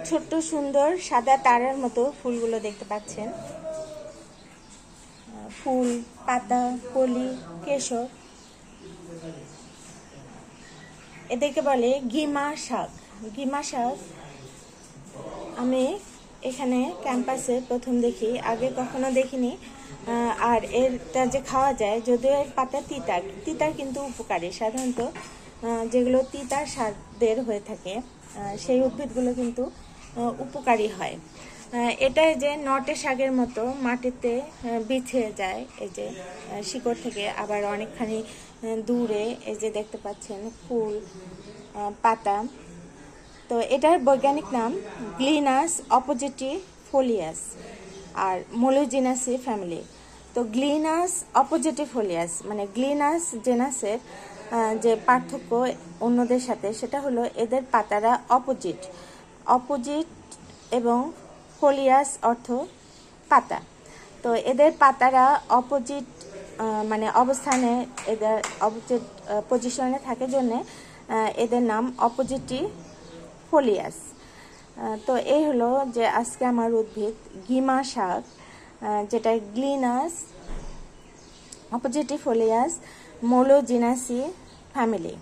ছোট্ট সুন্দর সাদা তারার মতো ফুলগুলো দেখতে পাচ্ছেন। ফুল, পাতা, কলি, কেশর, এদেরকে বলে গিমা শাক। গিমা শাক আমি এখানে ক্যাম্পাসে প্রথম দেখি, আগে কখনো দেখিনি। আর এটা যে খাওয়া যায়, যদিও এর পাতা তিতার কিন্তু উপকারী। সাধারণত যেগুলো তিতার স্বাদের হয়ে থাকে সেই উদ্ভিদগুলো কিন্তু উপকারী হয়। এটা যে নটে শাকের মতো মাটিতে বিছিয়ে যায়, এই যে শিকড় থেকে আবার অনেকখানি দূরে এই যে দেখতে পাচ্ছেন ফুল, পাতা। তো এটার বৈজ্ঞানিক নাম গ্লিনাস অপোজিটিফোলিয়াস আর মোলোজিনাসি ফ্যামিলি। তো গ্লিনাস অপোজিটিফোলিয়াস মানে গ্লিনাস জেনাসের যে পার্থক্য অন্যদের সাথে সেটা হলো এদের পাতারা অপোজিট এবং ফোলিয়াস অর্থ পাতা। তো এদের পাতারা অপোজিট মানে অবস্থানে, এদের অপোজিট পজিশনে থাকে জন্য এদের নাম অপোজিটিফোলিয়াস। তো এই হলো যে আজকে আমার উদ্ভিদ গিমা শাক, যেটা গ্লিনাস অপোজিটিফোলিয়াস মোলোজিনাসি ফ্যামিলি।